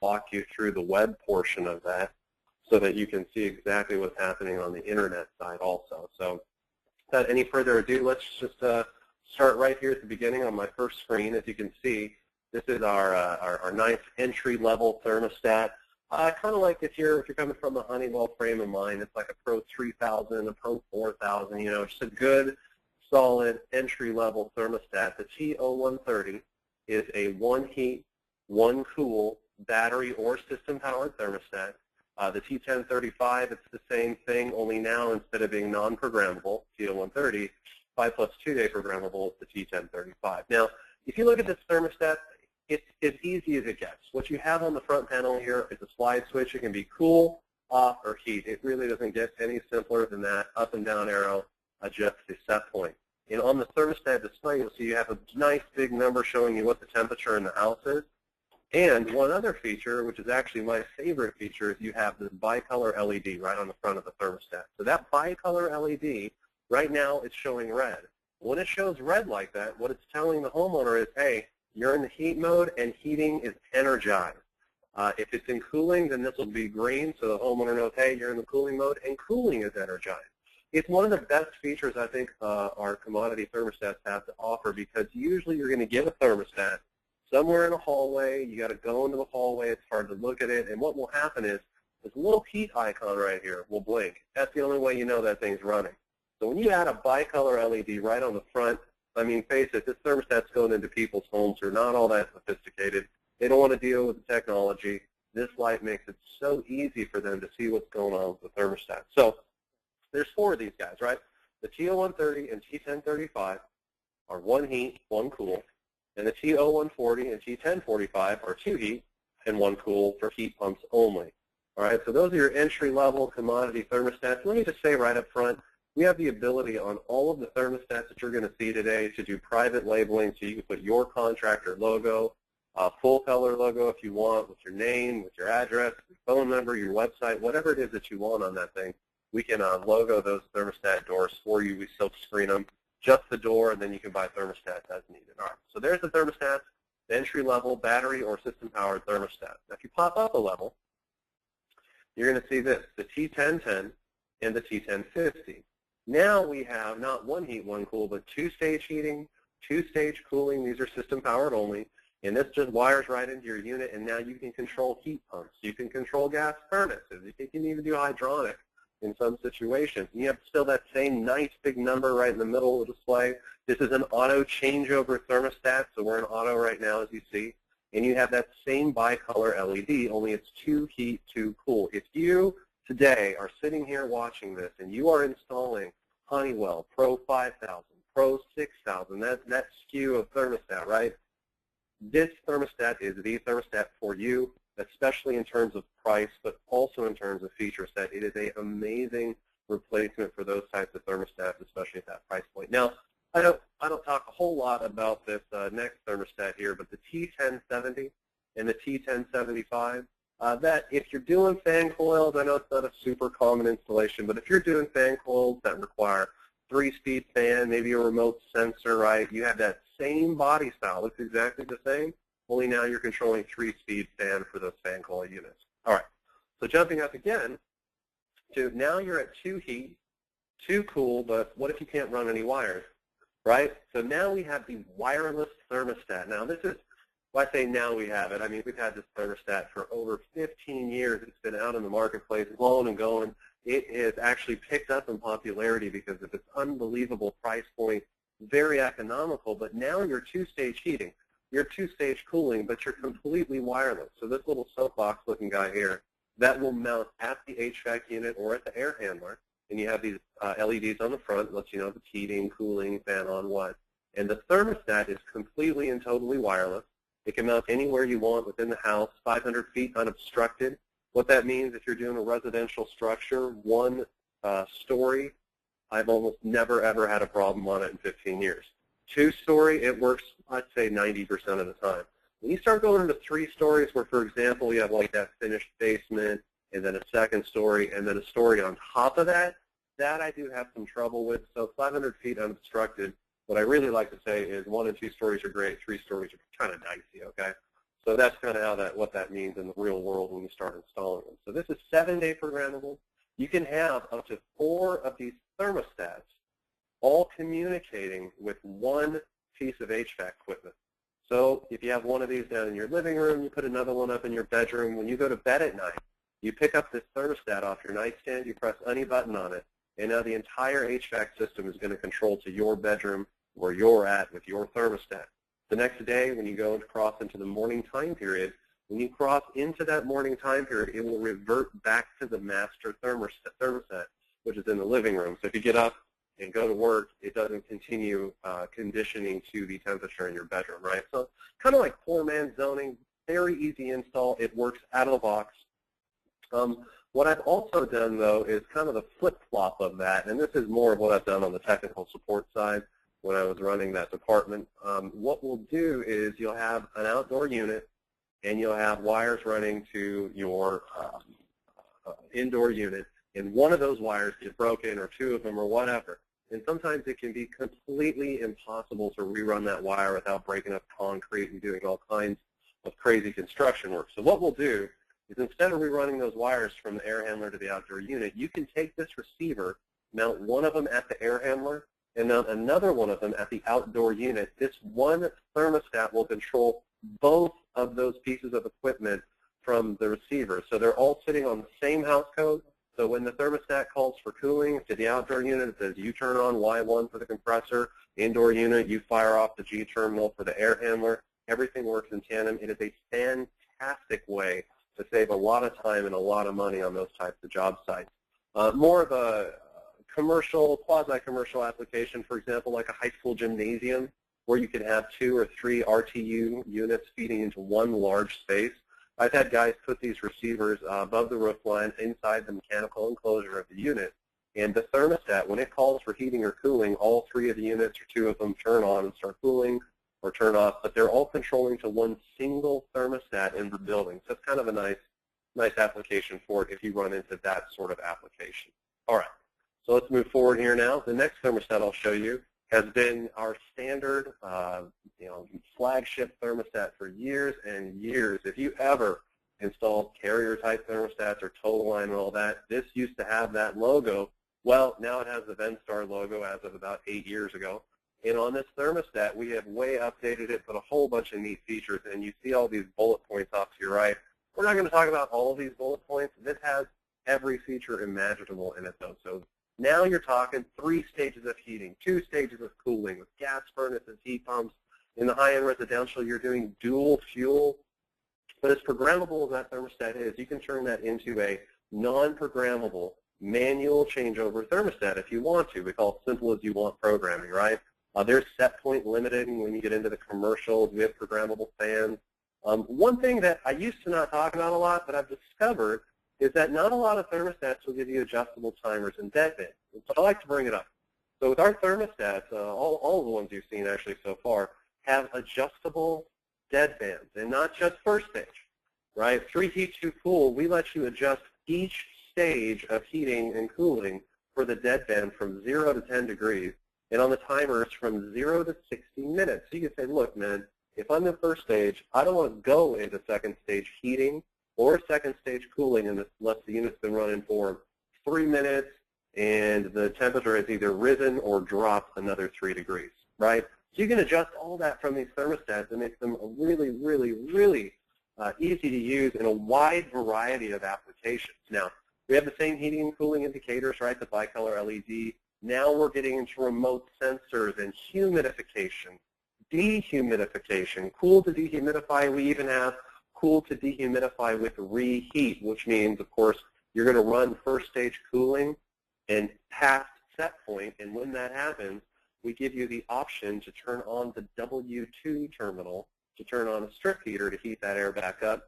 walk you through the web portion of that so that you can see exactly what's happening on the internet side also. So without any further ado, let's just start right here at the beginning on my first screen. As you can see, this is our nice entry-level thermostat. Kind of like if you're coming from a Honeywell frame of mind, it's like a Pro 3000, a Pro 4000, you know, just a good, solid entry-level thermostat. The TO130 is a one heat, one cool, battery or system-powered thermostat. The T1035, it's the same thing, only now instead of being non-programmable, TO130, 5 plus 2-day programmable, it's the T1035. Now, if you look at this thermostat, it's as easy as it gets. What you have on the front panel here is a slide switch. It can be cool, off, or heat. It really doesn't get any simpler than that. Up and down arrow adjusts the set point. And on the thermostat display, you'll see you have a nice big number showing you what the temperature in the house is. And one other feature, which is actually my favorite feature, is you have this bicolor LED right on the front of the thermostat. So that bicolor LED, right now it's showing red. When it shows red like that, what it's telling the homeowner is, hey, you're in the heat mode and heating is energized. If it's in cooling, then this will be green, so the homeowner knows, hey, you're in the cooling mode and cooling is energized. It's one of the best features I think our commodity thermostats have to offer, because usually you're going to get a thermostat somewhere in a hallway. You got to go into the hallway. It's hard to look at it. And what will happen is this little heat icon right here will blink. That's the only way you know that thing's running. So when you add a bicolor LED right on the front, I mean, face it, this thermostat's going into people's homes who are not all that sophisticated. They don't want to deal with the technology. This light makes it so easy for them to see what's going on with the thermostat. So there's 4 of these guys, right? The TO130 and T1035 are one heat, one cool. And the TO140 and T1045 are 2 heat and 1 cool for heat pumps only. All right, so those are your entry-level commodity thermostats. Let me just say right up front, we have the ability on all of the thermostats that you're going to see today to do private labeling, so you can put your contractor logo, full color logo if you want, with your name, with your address, your phone number, your website, whatever it is that you want on that thing. We can logo those thermostat doors for you. We silk screen them, just the door, and then you can buy thermostats as needed. All right, so there's the thermostat, the entry-level battery or system-powered thermostat. Now, if you pop up a level, you're going to see this, the T1010 and the T1050. Now we have not one heat, one cool, but 2-stage heating, 2-stage cooling. These are system-powered only, and this just wires right into your unit, and now you can control heat pumps. You can control gas furnaces. You can even do hydronic in some situations. You have still that same nice big number right in the middle of the display. This is an auto changeover thermostat, so we're in auto right now, as you see. And you have that same bicolor LED, only it's 2 heat, 2 cool. If you today are sitting here watching this and you are installing Honeywell Pro 5000, Pro 6000, that SKU of thermostat, right? This thermostat is the thermostat for you, especially in terms of price, but also in terms of feature set. It is an amazing replacement for those types of thermostats, especially at that price point. Now, I don't talk a whole lot about this next thermostat here, but the T1070 and the T1075, that if you're doing fan coils, I know it's not a super common installation, but if you're doing fan coils that require 3-speed fan, maybe a remote sensor, right, you have that same body style. Looks exactly the same, only now you're controlling 3-speed fan for those fan coil units. All right, so jumping up again to now you're at 2 heat, 2 cool, but what if you can't run any wires, right? So now we have the wireless thermostat. Now this is, well, I say now we have it. I mean, we've had this thermostat for over 15 years. It's been out in the marketplace, blowing and going. It has actually picked up in popularity because of its unbelievable price point, very economical, but now you're 2-stage heating. You're 2-stage cooling, but you're completely wireless. So this little soapbox looking guy here, that will mount at the HVAC unit or at the air handler, and you have these LEDs on the front that lets you know if it's heating, cooling, fan on, what. And the thermostat is completely and totally wireless. It can mount anywhere you want within the house, 500 feet unobstructed. What that means, if you're doing a residential structure, 1 story, I've almost never, ever had a problem on it in 15 years. 2-story, it works, I'd say, 90% of the time. When you start going into 3 stories where, for example, you have like that finished basement and then a 2nd story and then a story on top of that, that I do have some trouble with. So 500 feet unobstructed, what I really like to say is 1 and 2 stories are great, 3 stories are kind of dicey, okay? So that's kind of how what that means in the real world when you start installing them. So this is 7-day programmable. You can have up to 4 of these thermostats all communicating with one piece of HVAC equipment. So if you have one of these down in your living room, you put another one up in your bedroom. When you go to bed at night, you pick up this thermostat off your nightstand, you press any button on it, and now the entire HVAC system is going to control to your bedroom where you're at with your thermostat. The next day, when you go and cross into the morning time period, when you cross into that morning time period, it will revert back to the master thermostat, which is in the living room. So if you get up and go to work, it doesn't continue conditioning to the temperature in your bedroom, right? So kind of like poor man's zoning, very easy install. It works out of the box. What I've also done, though, is kind of the flip-flop of that, and this is more of what I've done on the technical support side when I was running that department. What we'll do is you'll have an outdoor unit, and you'll have wires running to your indoor unit, and one of those wires gets broken, or 2 of them, or whatever. And sometimes it can be completely impossible to rerun that wire without breaking up concrete and doing all kinds of crazy construction work. So what we'll do is instead of rerunning those wires from the air handler to the outdoor unit, you can take this receiver, mount one of them at the air handler, and mount another one of them at the outdoor unit. This one thermostat will control both of those pieces of equipment from the receiver. So they're all sitting on the same house code. So when the thermostat calls for cooling to the outdoor unit, it says you turn on Y1 for the compressor. Indoor unit, you fire off the G terminal for the air handler. Everything works in tandem. It is a fantastic way to save a lot of time and a lot of money on those types of job sites. More of a commercial, quasi-commercial application, for example, like a high school gymnasium, where you can have 2 or 3 RTU units feeding into one large space. I've had guys put these receivers above the roof line inside the mechanical enclosure of the unit, and the thermostat, when it calls for heating or cooling, all 3 of the units or 2 of them turn on and start cooling or turn off, but they're all controlling to one single thermostat in the building. So it's kind of a nice application for it if you run into that sort of application. All right, so let's move forward here now. The next thermostat I'll show you has been our standard, flagship thermostat for years and years. If you ever installed carrier-type thermostats or total line and all that, this used to have that logo. Well, now it has the Venstar logo as of about 8 years ago. And on this thermostat, we have way updated it, put a whole bunch of neat features, and you see all these bullet points off to your right. We're not going to talk about all of these bullet points. This has every feature imaginable in it, though. So now you're talking 3 stages of heating, 2 stages of cooling with gas furnaces, heat pumps. In the high-end residential, you're doing dual fuel. But as programmable as that thermostat is, you can turn that into a non-programmable manual changeover thermostat if you want to. We call it simple as you want programming, right? There's set point limiting when you get into the commercials. We have programmable fans. One thing that I used to not talk about a lot, but I've discovered, is that not a lot of thermostats will give you adjustable timers and deadbands. So I like to bring it up. So with our thermostats, all the ones you've seen actually so far, have adjustable deadbands, and not just first stage, right? 3 heat, 2 cool, we let you adjust each stage of heating and cooling for the deadband from 0 to 10 degrees. And on the timers from 0 to 60 minutes. So you can say, look, man, if I'm in first stage, I don't want to go into second stage heating or second stage cooling unless the unit's been running for 3 minutes and the temperature has either risen or dropped another 3 degrees, right? So you can adjust all that from these thermostats and make them really, really, really easy to use in a wide variety of applications. Now, we have the same heating and cooling indicators, right, the bicolor LED. Now we're getting into remote sensors and humidification, dehumidification, cool to dehumidify. We even have cool to dehumidify with reheat, which means, of course, you're going to run first stage cooling and past set point, and when that happens, we give you the option to turn on the W2 terminal to turn on a strip heater to heat that air back up.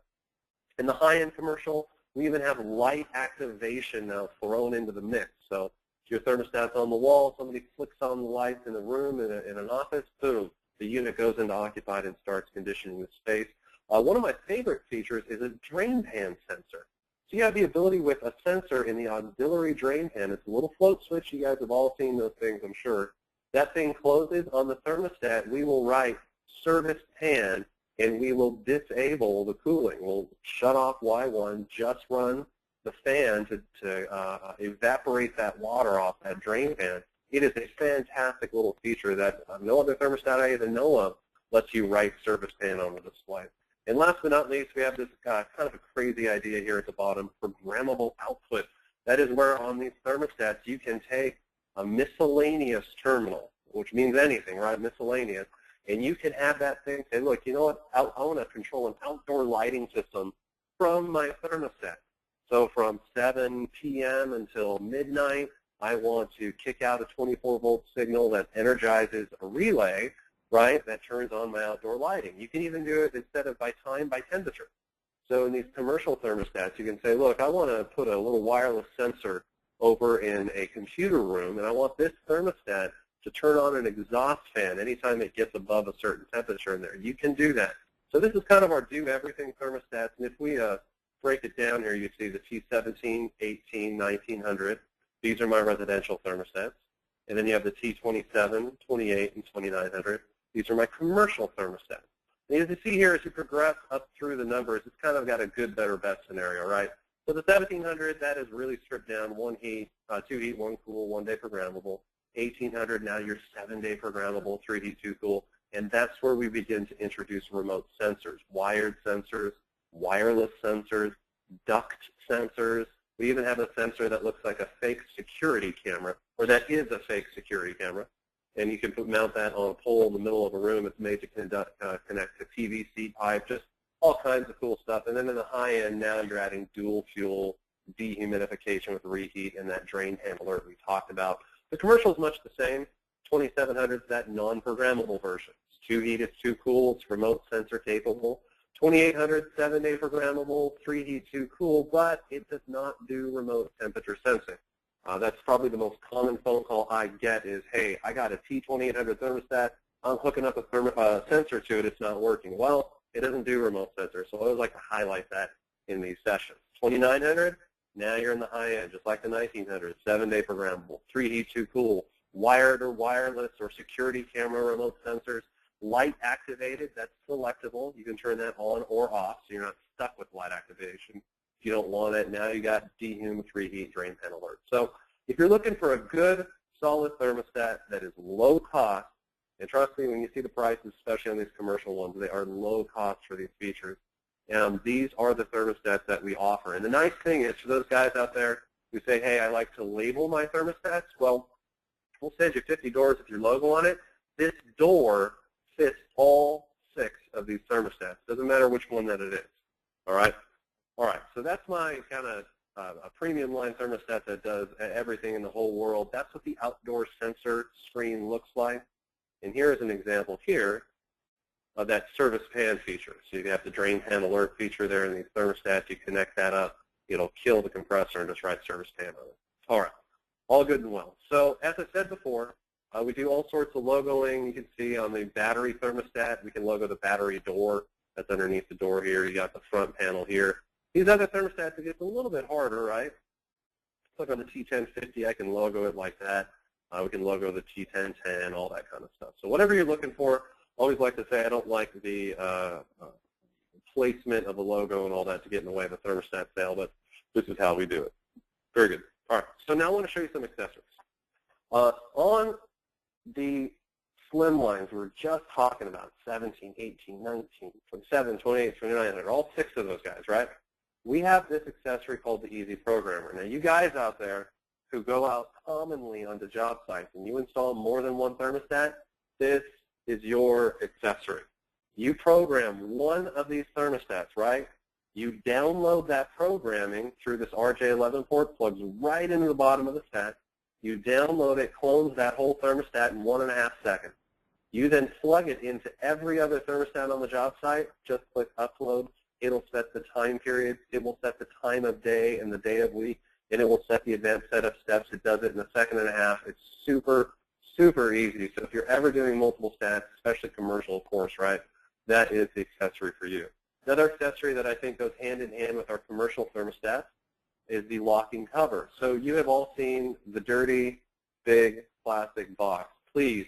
In the high-end commercial, we even have light activation now thrown into the mix. So if your thermostat's on the wall, somebody flicks on the lights in a room, in an office, boom, the unit goes into occupied and starts conditioning the space. One of my favorite features is a drain pan sensor. So you have the ability with a sensor in the auxiliary drain pan. It's a little float switch. You guys have all seen those things, I'm sure. That thing closes on the thermostat. We will write service pan and we will disable the cooling. We'll shut off Y1, just run the fan to evaporate that water off that drain fan. It is a fantastic little feature that no other thermostat I even know of lets you write service pan on the display. And last but not least, we have this kind of a crazy idea here at the bottom, programmable output. That is where on these thermostats you can take a miscellaneous terminal, which means anything, right, miscellaneous, and you can have that thing say, look, you know what, I want to control an outdoor lighting system from my thermostat. So from 7 p.m. until midnight, I want to kick out a 24-volt signal that energizes a relay, right, that turns on my outdoor lighting. You can even do it instead of by time, by temperature. So in these commercial thermostats, you can say, look, I want to put a little wireless sensor over in a computer room, and I want this thermostat to turn on an exhaust fan anytime it gets above a certain temperature in there. You can do that. So this is kind of our do-everything thermostats, and if we break it down here, you see the T17, 18, 1900. These are my residential thermostats. And then you have the T27, 28, and 2900. These are my commercial thermostats. And as you see here, as you progress up through the numbers, it's kind of got a good, better, best scenario, right? So the 1700, that is really stripped down, 1 heat, 2 heat, 1 cool, 1 day programmable. 1800, now you're 7-day programmable, 3 heat, 2 cool. And that's where we begin to introduce remote sensors, wired sensors, wireless sensors, duct sensors. We even have a sensor that looks like a fake security camera, or that is a fake security camera. And you can mount that on a pole in the middle of a room. It's made to connect to PVC pipe, just all kinds of cool stuff. And then in the high end, now you're adding dual fuel dehumidification with reheat and that drain handler we talked about. The commercial is much the same. 2700 is that non-programmable version. It's 2 heat, it's 2 cool, it's remote sensor capable. 2800, 7-day programmable, 3 heat, 2 cool, but it does not do remote temperature sensing. That's probably the most common phone call I get is, hey, I got a T2800 thermostat, I'm hooking up a sensor to it, it's not working. Well, it doesn't do remote sensor, so I always like to highlight that in these sessions. 2900, now you're in the high end, just like the 1900, 7-day programmable, 3 heat, 2 cool, wired or wireless or security camera remote sensors, light activated, that's selectable. You can turn that on or off, so you're not stuck with light activation. If you don't want it, now you got dehum, 3 heat, drain pan alert. So if you're looking for a good, solid thermostat that is low cost, and trust me, when you see the prices, especially on these commercial ones, they are low cost for these features. These are the thermostats that we offer. And the nice thing is, for those guys out there who say, hey, I like to label my thermostats, well, we'll send you 50 doors with your logo on it. This door fits all 6 of these thermostats. Doesn't matter which one that it is. All right? All right, so that's my kind of a premium line thermostat that does everything in the whole world. That's what the outdoor sensor screen looks like. And here is an example here of that service pan feature. So you have the drain pan alert feature there in these thermostats. You connect that up. It'll kill the compressor and just write service pan on it. All right, all good and well. So as I said before, we do all sorts of logoing. You can see on the battery thermostat, we can logo the battery door. That's underneath the door here. You got the front panel here. These other thermostats, it gets a little bit harder, right? Look on the T1050, I can logo it like that. We can logo the T1010, all that kind of stuff. So whatever you're looking for, always like to say I don't like the placement of the logo and all that to get in the way of the thermostat sale, but this is how we do it. Very good. All right, so now I want to show you some accessories. On the slim lines we were just talking about, 17, 18, 19, 27, 28, 29, all 6 of those guys, right? We have this accessory called the Easy Programmer. Now, you guys out there who go out commonly onto job sites and you install more than one thermostat, this is your accessory. You program one of these thermostats, right? You download that programming through this RJ11 port, plugs right into the bottom of the stat. You download it, clones that whole thermostat in 1.5 seconds. You then plug it into every other thermostat on the job site. Just click upload. It'll set the time period. It will set the time of day and the day of week, and it will set the advanced setup steps. It does it in 1.5 seconds. It's super, super easy. So if you're ever doing multiple stats, especially commercial, of course, right, that is the accessory for you. Another accessory that I think goes hand in hand with our commercial thermostats is the locking cover. So you have all seen the dirty, big plastic box. Please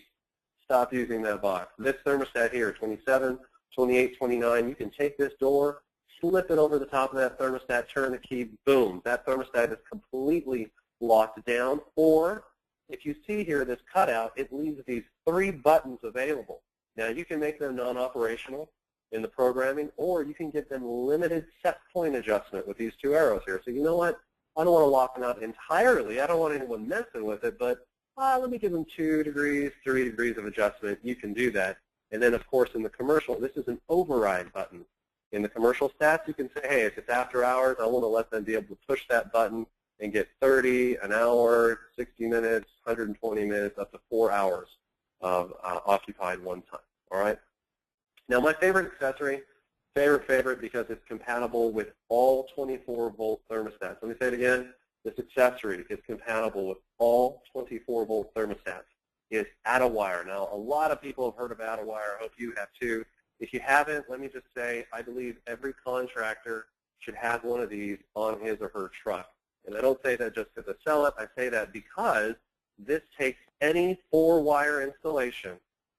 stop using that box. This thermostat here, 27, 28, 29, you can take this door, slip it over the top of that thermostat, turn the key, boom, that thermostat is completely locked down. Or if you see here this cutout, it leaves these 3 buttons available. Now you can make them non-operational in the programming, or you can get them limited set point adjustment with these 2 arrows here. So you know what? I don't want to lock them out entirely. I don't want anyone messing with it, but let me give them 2 degrees, 3 degrees of adjustment. You can do that. And then, of course, in the commercial, this is an override button. In the commercial stats, you can say, hey, if it's after hours, I want to let them be able to push that button and get 30, an hour, 60 minutes, 120 minutes, up to 4 hours of occupied one time. All right? Now, my favorite accessory, favorite because it's compatible with all 24-volt thermostats. Let me say it again. This accessory is compatible with all 24-volt thermostats. It's Add-A-Wire. Now, a lot of people have heard of Add-A-Wire. I hope you have too. If you haven't, let me just say I believe every contractor should have one of these on his or her truck. And I don't say that just because I sell it. I say that because this takes any 4-wire installation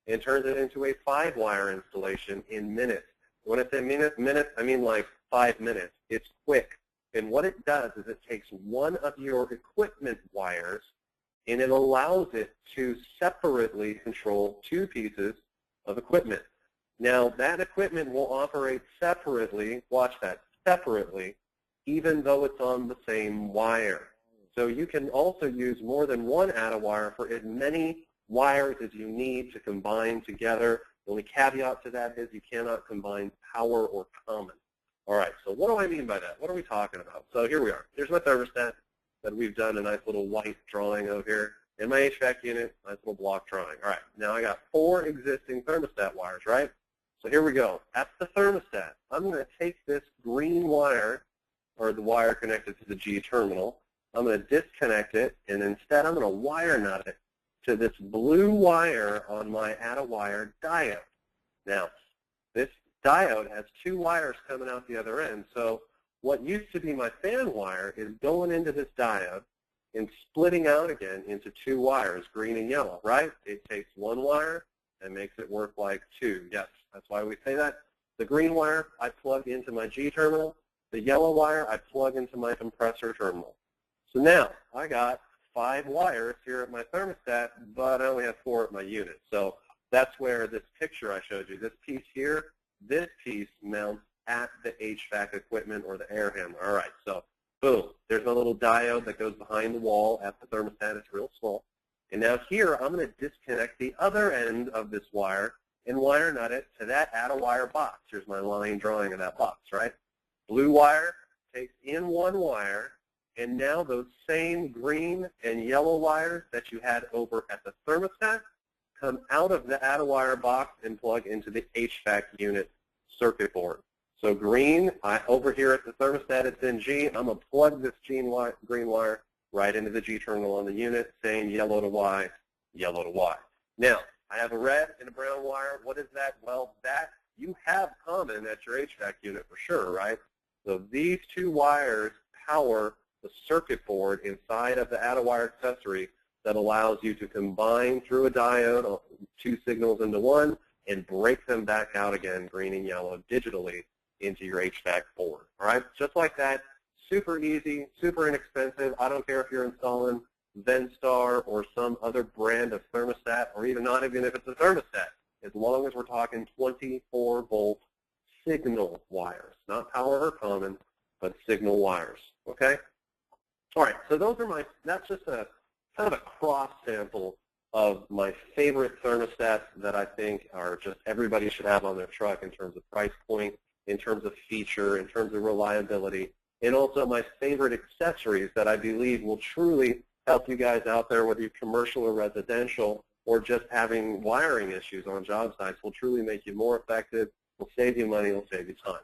and turns it into a 5-wire installation in minutes. When I say minutes, I mean like 5 minutes. It's quick. And what it does is it takes one of your equipment wires and it allows it to separately control 2 pieces of equipment. Now, that equipment will operate separately, watch that, separately, even though it's on the same wire. So you can also use more than one Add-A-Wire for as many wires as you need to combine together. The only caveat to that is you cannot combine power or common. All right, so what do I mean by that? What are we talking about? So here we are. Here's my thermostat that we've done a nice little white drawing of here. In my HVAC unit, nice little block drawing. All right, now I got 4 existing thermostat wires, right? So here we go. At the thermostat, I'm going to take this green wire, or the wire connected to the G terminal. I'm going to disconnect it, and instead I'm going to wire nut it to this blue wire on my Add-A-Wire diode. Now, this diode has 2 wires coming out the other end. So what used to be my fan wire is going into this diode and splitting out again into 2 wires, green and yellow, right? It takes 1 wire and makes it work like 2. Yes, that's why we say that. The green wire I plug into my G terminal. The yellow wire I plug into my compressor terminal. So now I got 5 wires here at my thermostat, but I only have 4 at my unit. So that's where this picture I showed you, this piece here, this piece mounts at the HVAC equipment or the air handler. All right, so boom, there's my little diode that goes behind the wall at the thermostat. It's real small. And now here I'm going to disconnect the other end of this wire and wire nut it to that Add-A-Wire box. Here's my line drawing of that box, right? Blue wire takes in 1 wire, and now those same green and yellow wires that you had over at the thermostat come out of the Add-A-Wire box and plug into the HVAC unit circuit board. So green, over here at the thermostat, it's in G. I'm going to plug this green wire right into the G terminal on the unit, saying yellow to Y, yellow to Y. Now, I have a red and a brown wire. What is that? Well, that you have common at your HVAC unit for sure, right? So these 2 wires power the circuit board inside of the Add-A-Wire accessory that allows you to combine through a diode 2 signals into 1 and break them back out again, green and yellow, digitally into your HVAC board. All right, just like that, super easy, super inexpensive. I don't care if you're installing Venstar or some other brand of thermostat, or even not even if it's a thermostat, as long as we're talking 24-volt signal wires, not power or common, but signal wires. Okay? All right, so those are that's just a kind of a cross sample of my favorite thermostats that I think are just everybody should have on their truck in terms of price point, in terms of feature, in terms of reliability, and also my favorite accessories that I believe will truly help you guys out there, whether you're commercial or residential, or just having wiring issues on job sites, will truly make you more effective, will save you money, will save you time.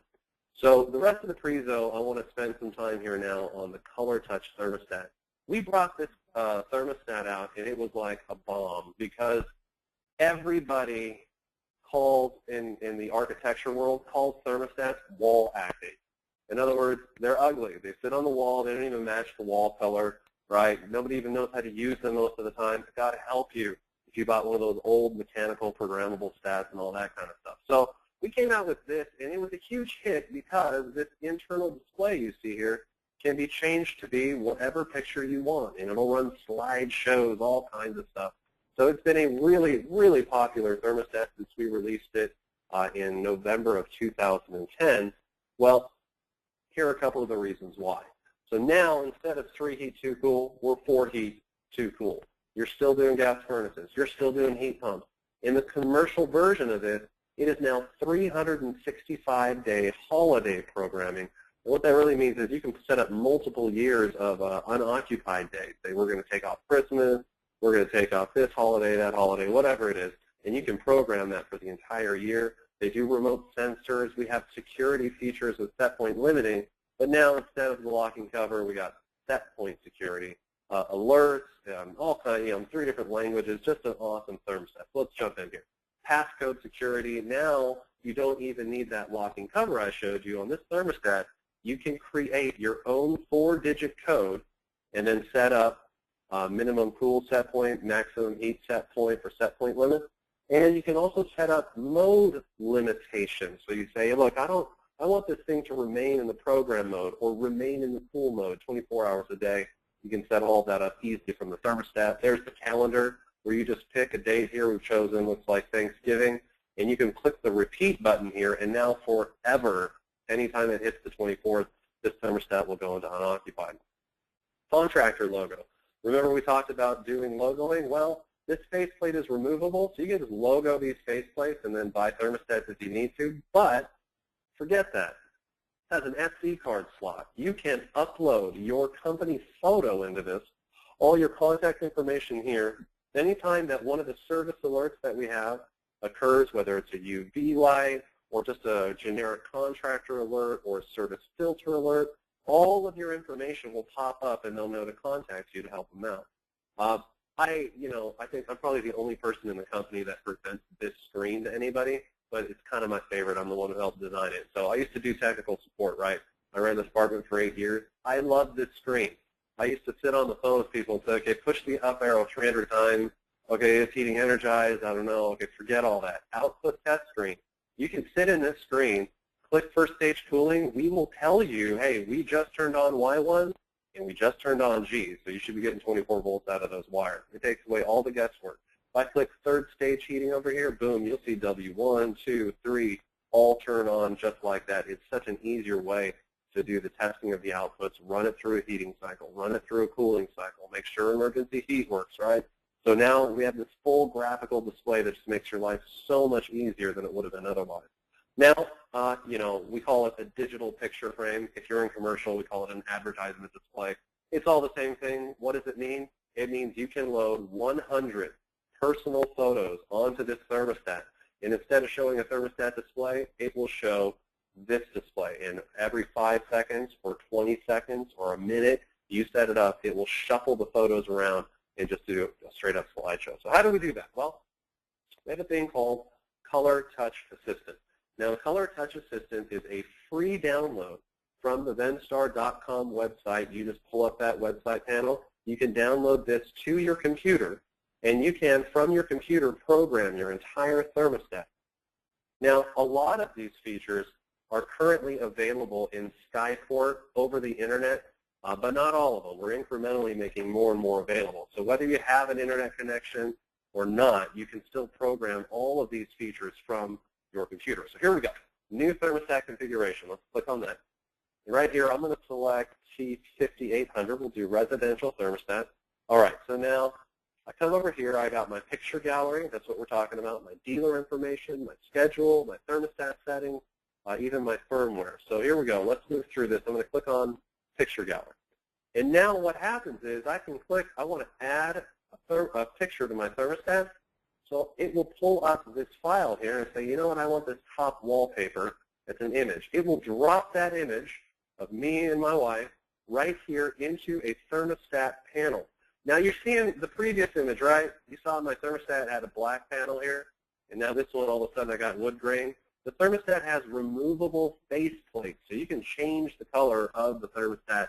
So the rest of the prezo, I want to spend some time here now on the Color Touch thermostat. We brought this thermostat out, and it was like a bomb because everybody calls, in the architecture world, calls thermostats wall acting. In other words, they're ugly. They sit on the wall. They don't even match the wall color, right? Nobody even knows how to use them most of the time. It's got to help you if you bought one of those old mechanical programmable stats and all that kind of stuff. So we came out with this, and it was a huge hit because this internal display you see here can be changed to be whatever picture you want, and it'll run slideshows, all kinds of stuff. So it's been a really, really popular thermostat since we released it in November of 2010. Well, here are a couple of the reasons why. So now, instead of 3 heat, 2 cool, we're 4 heat, 2 cool. You're still doing gas furnaces. You're still doing heat pumps. In the commercial version of it, it is now 365-day holiday programming. And what that really means is you can set up multiple years of unoccupied days. Say we're going to take off Christmas, we're going to take off this holiday, that holiday, whatever it is, and you can program that for the entire year. They do remote sensors. We have security features with set point limiting, but now instead of the locking cover, we got set point security, alerts, all kinds, 3 different languages, just an awesome thermostat. So let's jump in here. Passcode security. Now you don't even need that locking cover I showed you on this thermostat. You can create your own 4-digit code and then set up minimum cool set point, maximum heat set point for set point limit. And you can also set up mode limitations. So you say, look, I want this thing to remain in the program mode or remain in the cool mode 24 hours a day. You can set all that up easily from the thermostat. There's the calendar where you just pick a date here. We've chosen looks like Thanksgiving. And you can click the repeat button here, and now forever, anytime it hits the 24th, this thermostat will go into unoccupied. Contractor logo. Remember we talked about doing logoing? Well, this faceplate is removable, so you can just logo these faceplates and then buy thermostats if you need to, but forget that. It has an SD card slot. You can upload your company photo into this, all your contact information here. Anytime that one of the service alerts that we have occurs, whether it's a UV light or just a generic contractor alert or a service filter alert, all of your information will pop up and they'll know to contact you to help them out. I think I'm probably the only person in the company that presents this screen to anybody, but it's kind of my favorite. I'm the one who helped design it. So I used to do technical support, right? I ran this department for 8 years. I love this screen. I used to sit on the phone with people and say, okay, push the up arrow 300 times. Okay, it's heating energized. I don't know. Okay, forget all that. Output test screen. You can sit in this screen, click first stage cooling. We will tell you, hey, we just turned on Y1 and we just turned on G, so you should be getting 24 volts out of those wires. It takes away all the guesswork. If I click third stage heating over here, boom, you'll see W1, 2, 3 all turn on just like that. It's such an easier way to do the testing of the outputs, run it through a heating cycle, run it through a cooling cycle, make sure emergency heat works, right? So now we have this full graphical display that just makes your life so much easier than it would have been otherwise. Now, we call it a digital picture frame. If you're in commercial, we call it an advertisement display. It's all the same thing. What does it mean? It means you can load 100 personal photos onto this thermostat. And instead of showing a thermostat display, it will show this display. And every 5 seconds or 20 seconds or a minute, you set it up, it will shuffle the photos around and just do a straight-up slideshow. So how do we do that? Well, we have a thing called Color Touch Assistant. Now, Color Touch Assistant is a free download from the Venstar.com website. You just pull up that website panel. You can download this to your computer, and you can, from your computer, program your entire thermostat. Now, a lot of these features are currently available in Skyport over the Internet, but not all of them. We're incrementally making more and more available. So whether you have an Internet connection or not, you can still program all of these features from your computer. So here we go. New thermostat configuration. Let's click on that. And right here, I'm going to select T5800. We'll do residential thermostat. All right, so now I come over here. I got my picture gallery. That's what we're talking about. My dealer information, my schedule, my thermostat settings, even my firmware. So here we go. Let's move through this. I'm going to click on picture gallery. And now what happens is I can click, I want to add a picture to my thermostat. So it will pull up this file here and say, you know what, I want this top wallpaper. It's an image. It will drop that image of me and my wife right here into a thermostat panel. Now you're seeing the previous image, right? You saw my thermostat had a black panel here, and now this one all of a sudden I got wood grain. The thermostat has removable face plates, so you can change the color of the thermostat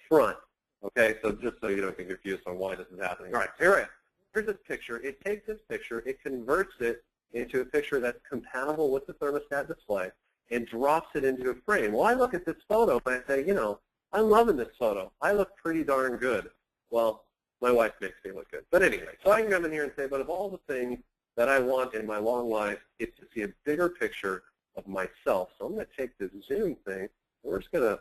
front. Okay, so just so you don't get confused on why this is happening. All right, here I am. Here's this picture. It takes this picture, it converts it into a picture that's compatible with the thermostat display and drops it into a frame. Well, I look at this photo and I say, you know, I'm loving this photo. I look pretty darn good. Well, my wife makes me look good. But anyway, so I can come in here and say, but of all the things that I want in my long life, it's to see a bigger picture of myself. So I'm going to take this zoom thing. We're just going to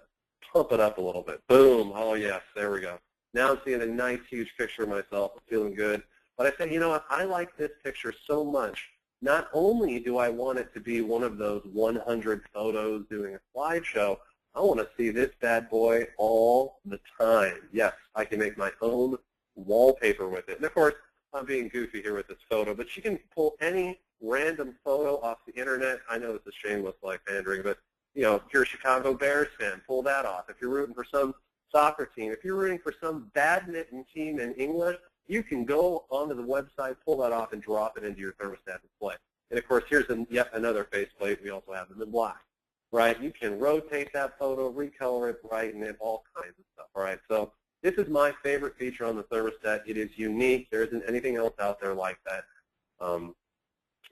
pump it up a little bit. Boom. Oh, yes. There we go. Now I'm seeing a nice, huge picture of myself. I'm feeling good. But I say, you know what? I like this picture so much. Not only do I want it to be one of those 100 photos doing a slideshow, I want to see this bad boy all the time. Yes, I can make my own wallpaper with it. And, of course, I'm being goofy here with this photo, but you can pull any random photo off the Internet. I know it's a shameless like pandering, but, you know, if you're a Chicago Bears fan, pull that off. If you're rooting for some soccer team, if you're rooting for some badminton team in England, you can go onto the website, pull that off, and drop it into your thermostat display. And, of course, here's yet another faceplate. We also have them in black, right? You can rotate that photo, recolor it, brighten it, all kinds of stuff, all right? So this is my favorite feature on the thermostat. It is unique. There isn't anything else out there like that.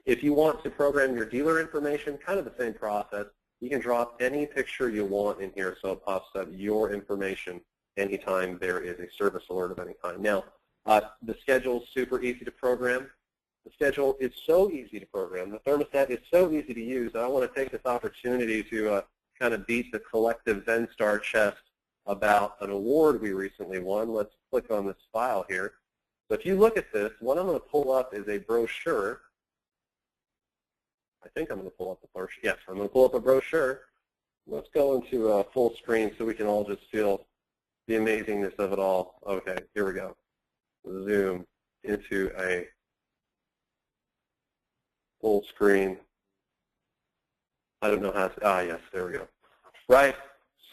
If you want to program your dealer information, kind of the same process. You can drop any picture you want in here so it pops up your information anytime there is a service alert of any kind. Now, the schedule is super easy to program. The schedule is so easy to program. The thermostat is so easy to use that I want to take this opportunity to kind of beat the collective Venstar chest about an award we recently won. Let's click on this file here. So if you look at this, what I'm going to pull up is a brochure. I think I'm going to pull up the brochure. Yes, I'm going to pull up a brochure. Let's go into full screen so we can all just feel the amazingness of it all. Okay, here we go. Zoom into a full screen. I don't know how to, yes, there we go. Right,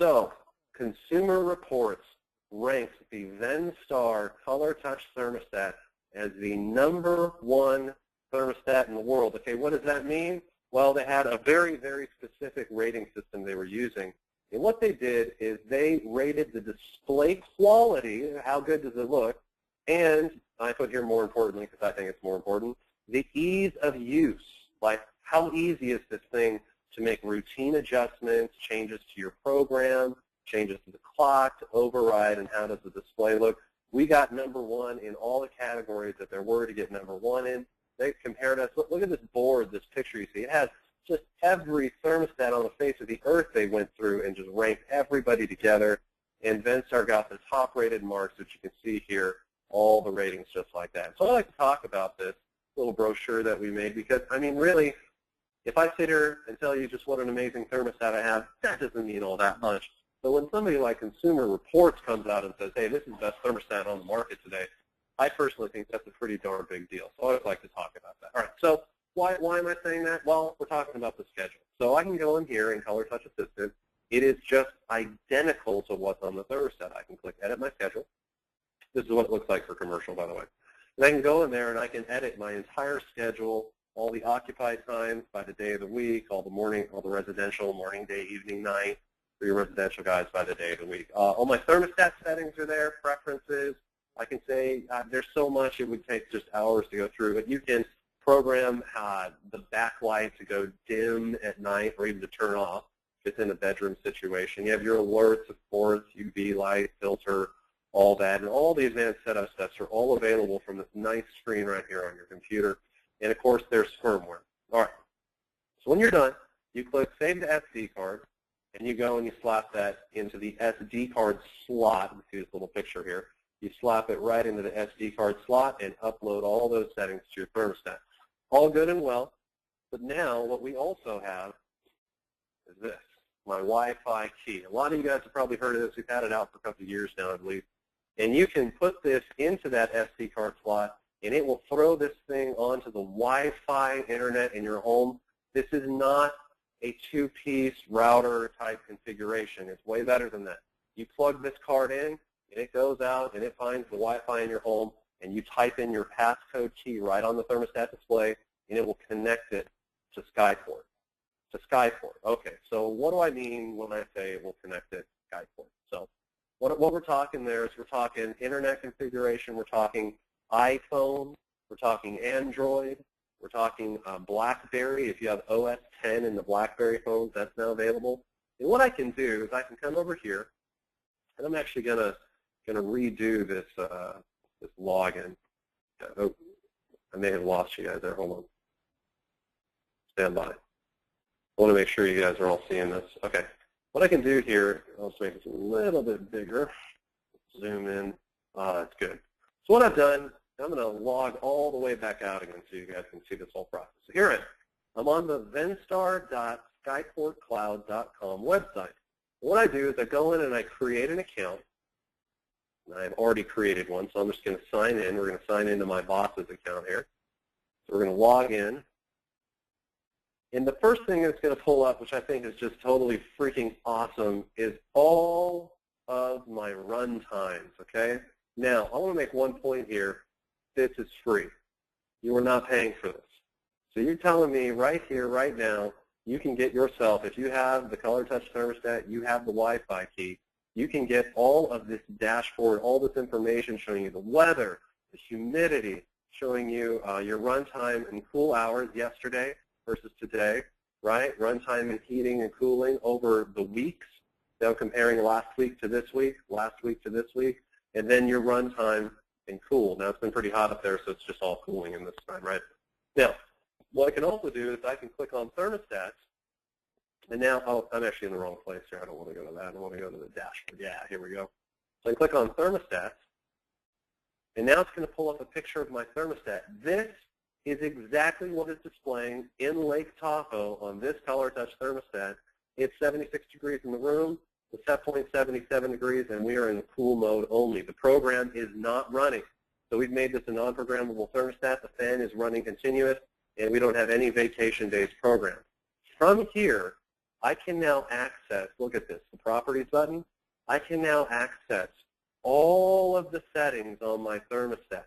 so Consumer Reports ranks the Venstar Color Touch Thermostat as the #1 thermostat in the world. Okay, what does that mean? Well, they had a very, very specific rating system they were using. And what they did is they rated the display quality, how good does it look, and I put here more importantly because I think it's more important, the ease of use. Like, how easy is this thing to make routine adjustments, changes to your program, changes to the clock, to override, and how does the display look? We got #1 in all the categories that there were to get #1 in. They compared us. Look at this board, this picture you see. It has just every thermostat on the face of the earth they went through and just ranked everybody together. And Venstar got the top-rated marks, which you can see here, all the ratings just like that. So I'd like to talk about this little brochure that we made because, I mean, really, if I sit here and tell you just what an amazing thermostat I have, that doesn't mean all that much. But when somebody like Consumer Reports comes out and says, hey, this is the best thermostat on the market today, I personally think that's a pretty darn big deal. So I would like to talk about that. All right, so why am I saying that? Well, we're talking about the schedule. So I can go in here in Color Touch Assistant. It is just identical to what's on the thermostat. I can click Edit My Schedule. This is what it looks like for commercial, by the way. And I can go in there and I can edit my entire schedule, all the occupied times by the day of the week, all the residential, morning, day, evening, night, for your residential guys by the day of the week. All my thermostat settings are there, preferences. I can say there's so much it would take just hours to go through, but you can program the backlight to go dim at night or even to turn off if it's in a bedroom situation. You have your alerts, of course, UV light, filter, all that, and all the advanced setup steps are all available from this nice screen right here on your computer. And, of course, there's firmware. All right. So when you're done, you click Save to SD card, and you go and you slap that into the SD card slot. You see this little picture here. You slap it right into the SD card slot and upload all those settings to your thermostat. All good and well, but now what we also have is this, my Wi-Fi key. A lot of you guys have probably heard of this. We've had it out for a couple of years now, I believe. And you can put this into that SD card slot, and it will throw this thing onto the Wi-Fi internet in your home. This is not a two-piece router type configuration. It's way better than that. You plug this card in, and it goes out, and it finds the Wi-Fi in your home, and you type in your passcode key right on the thermostat display, and it will connect it to Skyport. Okay, so what do I mean when I say it will connect it to Skyport? So what we're talking there is we're talking internet configuration, we're talking iPhone, we're talking Android, We're talking BlackBerry. If you have OS 10 in the BlackBerry phones, that's now available. And what I can do is I can come over here, and I'm actually gonna redo this this login. Oh, I may have lost you guys there. Hold on. Stand by. I want to make sure you guys are all seeing this. Okay. What I can do here, I'll just make this a little bit bigger. Zoom in. That's good. So what I've done, I'm going to log all the way back out again so you guys can see this whole process. So here I am. I'm on the Venstar.skyportcloud.com website. What I do is I go in and I create an account. And I've already created one, so I'm just going to sign in. We're going to sign into my boss's account here. So we're going to log in. And the first thing that's going to pull up, which I think is just totally freaking awesome, is all of my run times, okay? Now, I want to make one point here. This is free. You are not paying for this. So you're telling me right here, right now, you can get yourself, if you have the Color Touch thermostat, you have the Wi-Fi key, you can get all of this dashboard, all this information showing you the weather, the humidity, showing you your runtime and cool hours yesterday versus today, right? Runtime and heating and cooling over the weeks. Now comparing last week to this week, last week to this week, and then your runtime and cool. Now it's been pretty hot up there, so it's just all cooling in this time, right? Now, what I can also do is I can click on thermostats, and now I'm actually in the wrong place here. I don't want to go to that. I want to go to the dashboard. Yeah, here we go. So I click on thermostats, and now it's going to pull up a picture of my thermostat. This is exactly what is displaying in Lake Tahoe on this Color Touch thermostat. It's 76 degrees in the room, the set point 77 degrees, and we are in cool mode only. The program is not running. So we've made this a non-programmable thermostat. The fan is running continuous, and we don't have any vacation days programmed. From here, I can now access, look at this, the Properties button. I can now access all of the settings on my thermostat.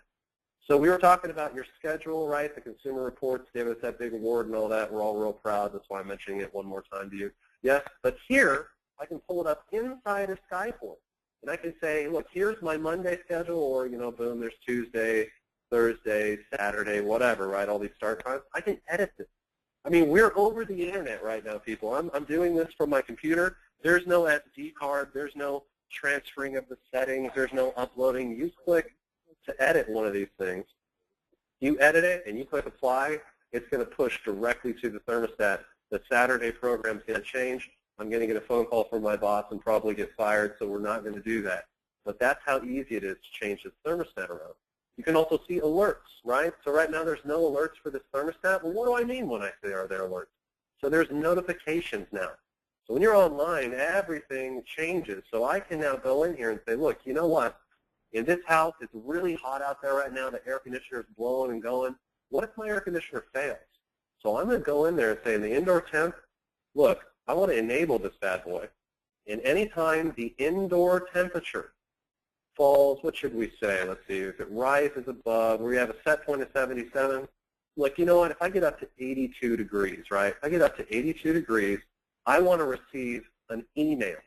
So we were talking about your schedule, right? The Consumer Reports gave us that big award and all that. We're all real proud. That's why I'm mentioning it one more time to you. Yes, but here, I can pull it up inside of Skyport. And I can say, look, here's my Monday schedule, or, you know, boom, there's Tuesday, Thursday, Saturday, whatever, right? All these start times. I can edit this. I mean, we're over the internet right now, people. I'm doing this from my computer. There's no SD card. There's no transferring of the settings. There's no uploading. You click to edit one of these things. You edit it and you click apply, it's going to push directly to the thermostat. The Saturday program's going to change. I'm going to get a phone call from my boss and probably get fired, so we're not going to do that. But that's how easy it is to change this thermostat around. You can also see alerts, right? So right now there's no alerts for this thermostat. Well, what do I mean when I say are there alerts? So there's notifications now. So when you're online, everything changes. So I can now go in here and say, look, you know what? In this house, it's really hot out there right now. The air conditioner is blowing and going. What if my air conditioner fails? So I'm going to go in there and say in the indoor temp, look, I want to enable this bad boy. And anytime the indoor temperature falls, what should we say? Let's see, if it rises above, we have a set point of 77. Like, you know what, if I get up to 82 degrees, right? If I get up to 82 degrees, I want to receive an email.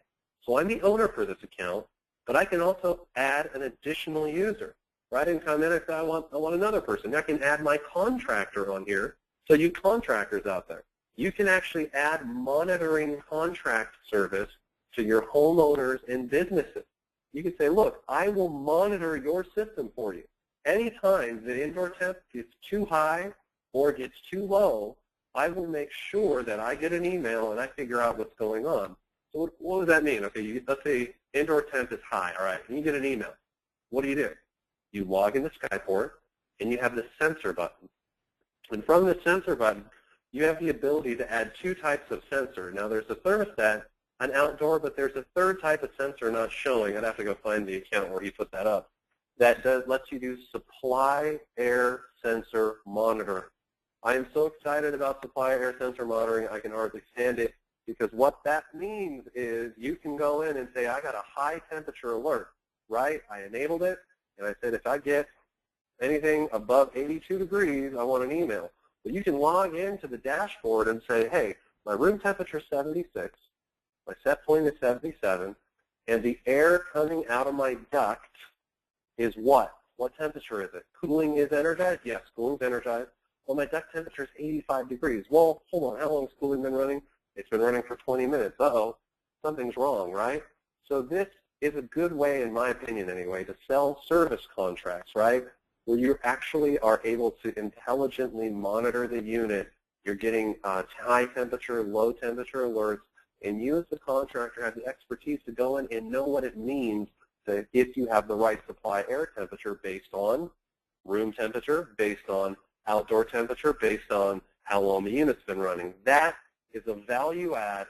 So I'm the owner for this account, but I can also add an additional user. Right? And come in and say, I want another person. I can add my contractor on here. So you contractors out there, you can actually add monitoring contract service to your homeowners and businesses. You can say, look, I will monitor your system for you. Anytime the indoor temp gets too high or gets too low, I will make sure that I get an email and I figure out what's going on. So what does that mean? Okay, let's say indoor temp is high, all right, and you get an email. What do? You log into Skyport, and you have the sensor button. And from the sensor button, you have the ability to add two types of sensor. Now, there's a thermostat, an outdoor, but there's a third type of sensor not showing. I'd have to go find the account where he put that up. That lets you do supply air sensor monitoring. I am so excited about supply air sensor monitoring, I can hardly stand it, because what that means is you can go in and say, I got a high temperature alert, right? I enabled it, and I said, if I get anything above 82 degrees, I want an email. But you can log into the dashboard and say, hey, my room temperature is 76, my set point is 77, and the air coming out of my duct is what? What temperature is it? Cooling is energized? Yes, cooling is energized. well, my deck temperature is 85 degrees. Well, hold on, how long has cooling been running? It's been running for 20 minutes. Uh-oh, something's wrong, right? So this is a good way, in my opinion anyway, to sell service contracts, right? Where you actually are able to intelligently monitor the unit. You're getting high temperature, low temperature alerts, and you as the contractor have the expertise to go in and know what it means to, if you have the right supply air temperature based on room temperature, based on outdoor temperature, based on how long the unit's been running. That is a value add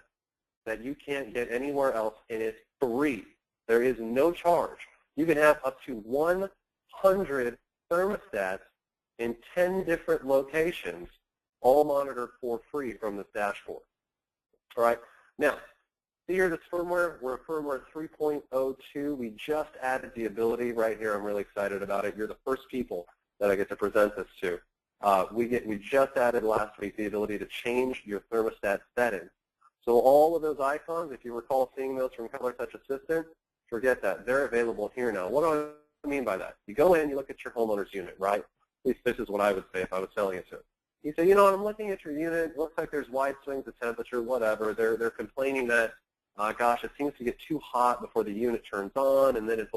that you can't get anywhere else, and it's free. There is no charge. You can have up to 100 thermostats in 10 different locations, all monitored for free from this dashboard. All right. Now, see here this firmware. We're at firmware 3.02. We just added the ability right here. I'm really excited about it. You're the first people that I get to present this to. We just added last week the ability to change your thermostat settings. So all of those icons, if you recall seeing those from Color Touch Assistant, forget that. They're available here now. What do I mean by that? You go in, you look at your homeowner's unit, right? At least this is what I would say if I was selling it to them. You say, you know what, I'm looking at your unit. It looks like there's wide swings of temperature, whatever. They're complaining that, gosh, it seems to get too hot before the unit turns on, and then it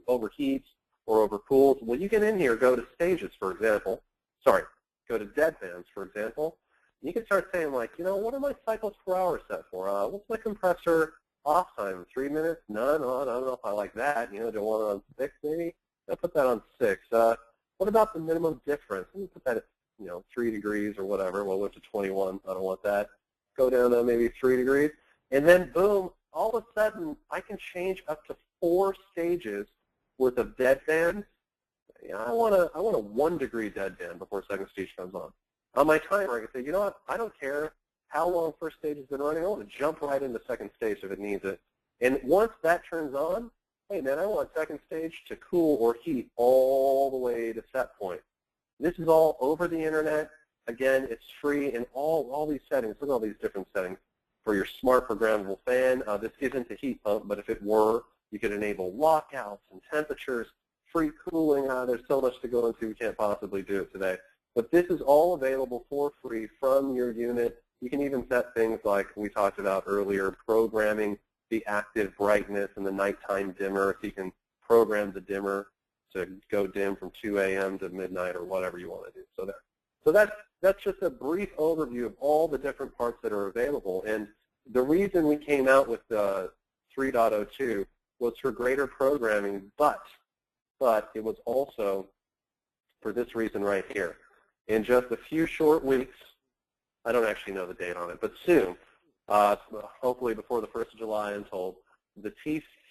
overheats or overcools. Well, you get in here, go to stages, for example. Sorry, go to deadbands, for example. You can start saying, like, you know, what are my cycles per hour set for? What's my compressor off time? 3 minutes? None? I don't know if I like that. You know, do I want it on 6 maybe? I'll put that on 6. What about the minimum difference? Let me put that at, 3 degrees or whatever. Well, went to 21. I don't want that. Go down to maybe 3 degrees. And then, boom, all of a sudden, I can change up to 4 stages worth of deadbands. I want a 1 degree deadband before second stage comes on. On my timer, I can say, you know what, I don't care how long first stage has been running. I want to jump right into second stage if it needs it. And once that turns on, hey, man, I want second stage to cool or heat all the way to set point. This is all over the Internet. Again, it's free in all these settings. Look at all these different settings for your smart programmable fan. This isn't a heat pump, but if it were, you could enable lockouts and temperatures, free cooling. There's so much to go into. We can't possibly do it today. But this is all available for free from your unit. You can even set things like we talked about earlier, programming the active brightness and the nighttime dimmer. So you can program the dimmer to go dim from 2 a.m. to midnight or whatever you want to do. So that's just a brief overview of all the different parts that are available. And the reason we came out with 3.02 was for greater programming, but it was also for this reason right here. In just a few short weeks, I don't actually know the date on it, but soon, hopefully before the 1st of July, I'm told, the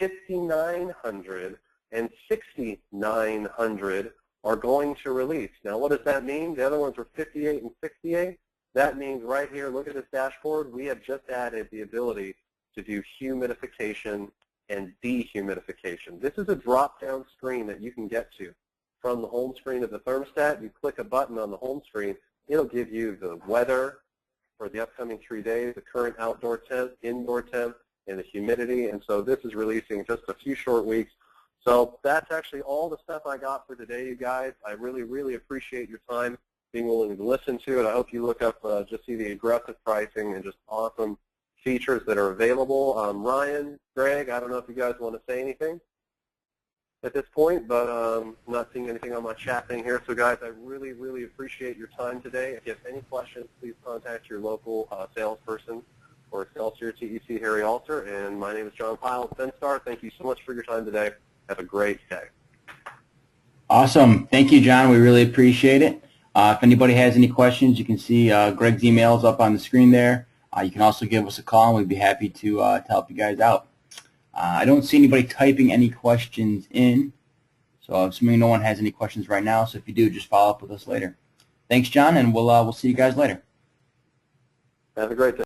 T5900 and 6900 are going to release. Now, what does that mean? The other ones were 58 and 68. That means right here, look at this dashboard, we have just added the ability to do humidification and dehumidification. This is a drop-down screen that you can get to. From the home screen of the thermostat, you click a button on the home screen, it'll give you the weather for the upcoming 3 days, the current outdoor temp, indoor temp, and the humidity. And so this is releasing just a few short weeks. So that's actually all the stuff I got for today, you guys. I really, really appreciate your time, being willing to listen to it. I hope you look up, just see the aggressive pricing and just awesome features that are available. Ryan, Greg, I don't know if you guys want to say anything at this point, but I'm not seeing anything on my chat thing here. So guys, I really, really appreciate your time today. If you have any questions, please contact your local salesperson or Excelsior TEC Harry Alter. And my name is John Pyle at Venstar. Thank you so much for your time today. Have a great day. Awesome. Thank you, John. We really appreciate it. If anybody has any questions, you can see Greg's emails up on the screen there. You can also give us a call, and we'd be happy to help you guys out. I don't see anybody typing any questions in, so I'm assuming no one has any questions right now. So if you do, just follow up with us later. Thanks, John, and we'll see you guys later. Have a great day.